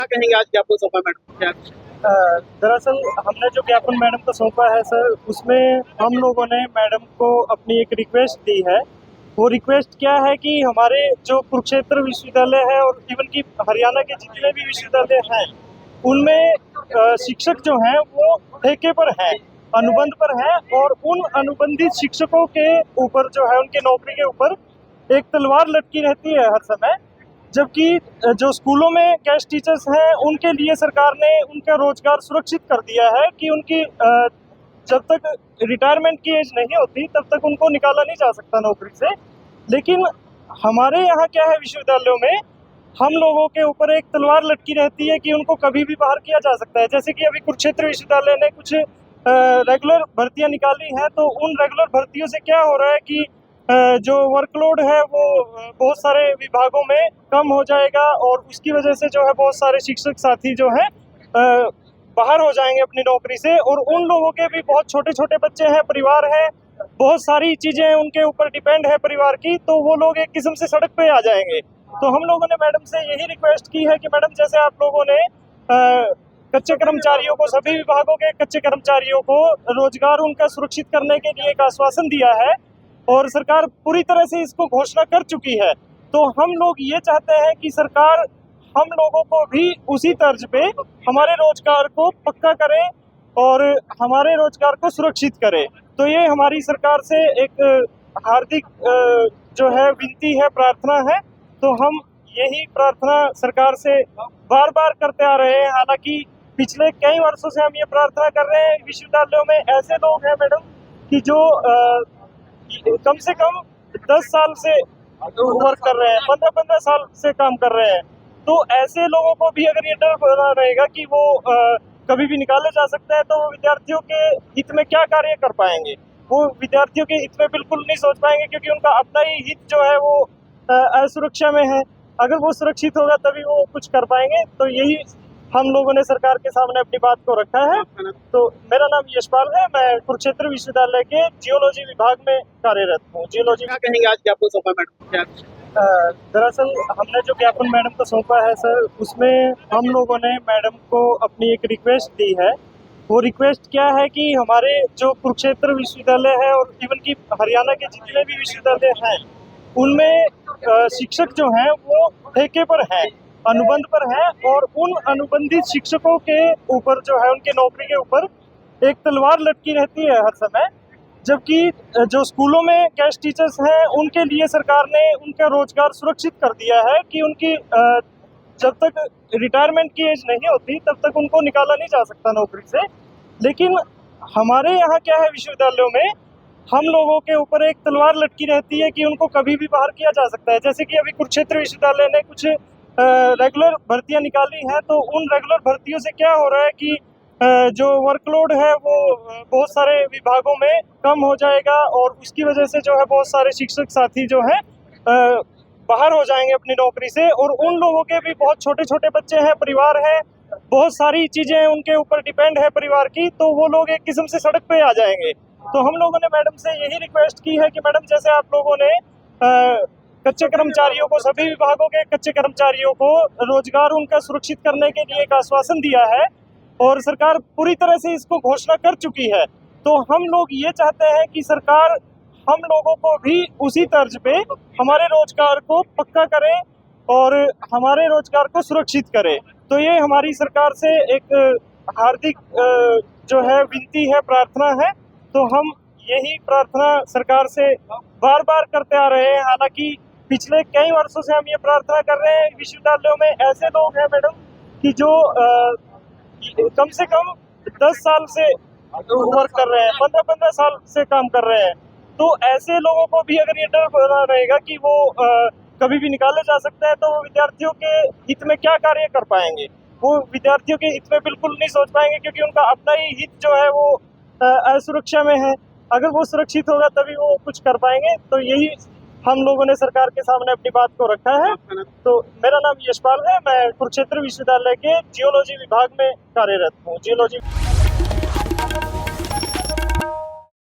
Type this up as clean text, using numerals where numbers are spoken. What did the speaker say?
क्या कहेंगे आज ज्ञापन सौंपा मैडम क्या? दरअसल हमने जो ज्ञापन मैडम को सौंपा है सर, उसमें हम लोगों ने मैडम को अपनी एक रिक्वेस्ट दी है। वो रिक्वेस्ट क्या है कि हमारे जो कुरुक्षेत्र विश्वविद्यालय है और इवन की हरियाणा के जितने भी विश्वविद्यालय हैं, उनमें शिक्षक जो हैं वो ठेके पर हैं, अनुबंध पर हैं, और उन अनुबंधित शिक्षकों के ऊपर जो है, उनके नौकरी के ऊपर एक तलवार लटकी रहती है हर समय। जबकि जो स्कूलों में गेस्ट टीचर्स हैं, उनके लिए सरकार ने उनका रोजगार सुरक्षित कर दिया है कि उनकी जब तक रिटायरमेंट की एज नहीं होती तब तक उनको निकाला नहीं जा सकता नौकरी से। लेकिन हमारे यहाँ क्या है, विश्वविद्यालयों में हम लोगों के ऊपर एक तलवार लटकी रहती है कि उनको कभी भी बाहर किया जा सकता है। जैसे कि अभी कुरुक्षेत्र विश्वविद्यालय ने कुछ रेगुलर भर्तियां निकाली हैं, तो उन रेगुलर भर्तियों से क्या हो रहा है कि जो वर्कलोड है वो बहुत सारे विभागों में कम हो जाएगा, और उसकी वजह से जो है बहुत सारे शिक्षक साथी जो हैं बाहर हो जाएंगे अपनी नौकरी से। और उन लोगों के भी बहुत छोटे छोटे बच्चे हैं, परिवार है, बहुत सारी चीजें उनके ऊपर डिपेंड है परिवार की, तो वो लोग एक किस्म से सड़क पे आ जाएंगे। तो हम लोगों ने मैडम से यही रिक्वेस्ट की है कि मैडम, जैसे आप लोगों ने कच्चे कर्मचारियों को, सभी विभागों के कच्चे कर्मचारियों को रोजगार उनका सुरक्षित करने के लिए एक आश्वासन दिया है, और सरकार पूरी तरह से इसको घोषणा कर चुकी है, तो हम लोग ये चाहते हैं कि सरकार हम लोगों को भी उसी तर्ज पे हमारे रोजगार को पक्का करे और हमारे रोजगार को सुरक्षित करे। तो ये हमारी सरकार से एक हार्दिक जो है विनती है, प्रार्थना है। तो हम यही प्रार्थना सरकार से बार बार करते आ रहे हैं। हालांकि पिछले कई वर्षों से हम ये प्रार्थना कर रहे हैं। विश्वविद्यालयों में ऐसे लोग हैं मैडम कि जो कम से कम 10 साल से वर्क कर रहे हैं, 15-15 साल से काम कर रहे हैं। तो ऐसे लोगों को भी अगर ये डर बना रहेगा कि वो कभी भी निकाले जा सकते हैं, तो वो विद्यार्थियों के हित में क्या कार्य कर पाएंगे? वो विद्यार्थियों के हित में बिल्कुल नहीं सोच पाएंगे, क्योंकि उनका अपना ही हित जो है वो असुरक्षा में है। अगर वो सुरक्षित होगा तभी वो कुछ कर पाएंगे। तो यही हम लोगों ने सरकार के सामने अपनी बात को रखा है। तो मेरा नाम यशपाल है, मैं कुरुक्षेत्र विश्वविद्यालय के जियोलॉजी विभाग में कार्यरत हूँ। जियोलॉजी। क्या कहेंगे आज ज्ञापन सौंपा मैडम क्या? दरअसल हमने जो ज्ञापन मैडम को सौंपा है सर, उसमें हम लोगों ने मैडम को अपनी एक रिक्वेस्ट दी है। वो रिक्वेस्ट क्या है कि हमारे जो कुरुक्षेत्र विश्वविद्यालय है और इवन की हरियाणा के जितने भी विश्वविद्यालय हैं, उनमें शिक्षक जो हैं वो ठेके पर हैं, अनुबंध पर हैं, और उन अनुबंधित शिक्षकों के ऊपर जो है, उनके नौकरी के ऊपर एक तलवार लटकी रहती है हर समय। जबकि जो स्कूलों में गेस्ट टीचर्स हैं, उनके लिए सरकार ने उनका रोजगार सुरक्षित कर दिया है कि उनकी जब तक रिटायरमेंट की एज नहीं होती तब तक उनको निकाला नहीं जा सकता नौकरी से। लेकिन हमारे यहाँ क्या है, विश्वविद्यालयों में हम लोगों के ऊपर एक तलवार लटकी रहती है कि उनको कभी भी बाहर किया जा सकता है। जैसे कि अभी कुरुक्षेत्र विश्वविद्यालय ने कुछ रेगुलर भर्तियां निकाली हैं, तो उन रेगुलर भर्तियों से क्या हो रहा है कि जो वर्कलोड है वो बहुत सारे विभागों में कम हो जाएगा, और उसकी वजह से जो है बहुत सारे शिक्षक साथी जो हैं बाहर हो जाएंगे अपनी नौकरी से। और उन लोगों के भी बहुत छोटे छोटे बच्चे हैं, परिवार है, बहुत सारी चीजें उनके ऊपर डिपेंड है परिवार की, तो वो लोग एक किस्म से सड़क पे आ जाएंगे। तो हम लोगों ने मैडम से यही रिक्वेस्ट की है कि मैडम, जैसे आप लोगों ने कच्चे कर्मचारियों को, सभी विभागों के कच्चे कर्मचारियों को रोजगार उनका सुरक्षित करने के लिए एक आश्वासन दिया है, और सरकार पूरी तरह से इसको घोषणा कर चुकी है, तो हम लोग ये चाहते हैं कि सरकार हम लोगों को भी उसी तर्ज पे हमारे रोजगार को पक्का करे और हमारे रोजगार को सुरक्षित करे। तो ये हमारी सरकार से एक हार्दिक जो है विनती है, प्रार्थना है। तो हम यही प्रार्थना सरकार से बार बार करते आ रहे हैं। हालांकि पिछले कई वर्षों से हम ये प्रार्थना कर रहे हैं। विश्वविद्यालयों में ऐसे लोग हैं मैडम कि जो कम से कम 10 साल से वर्क कर रहे हैं, 15-15 साल से काम कर रहे हैं। तो ऐसे लोगों को भी अगर ये डर बना रहेगा कि वो कभी भी निकाले जा सकते हैं, तो वो विद्यार्थियों के हित में क्या कार्य कर पाएंगे? वो विद्यार्थियों के हित में बिल्कुल नहीं सोच पाएंगे, क्योंकि उनका अपना ही हित जो है वो असुरक्षा में है। अगर वो सुरक्षित होगा तभी वो कुछ कर पाएंगे। तो यही हम लोगों ने सरकार के सामने अपनी बात को रखा है। तो मेरा नाम यशपाल है, मैं कुरुक्षेत्र विश्वविद्यालय के जियोलॉजी विभाग में कार्यरत हूँ। जियोलॉजी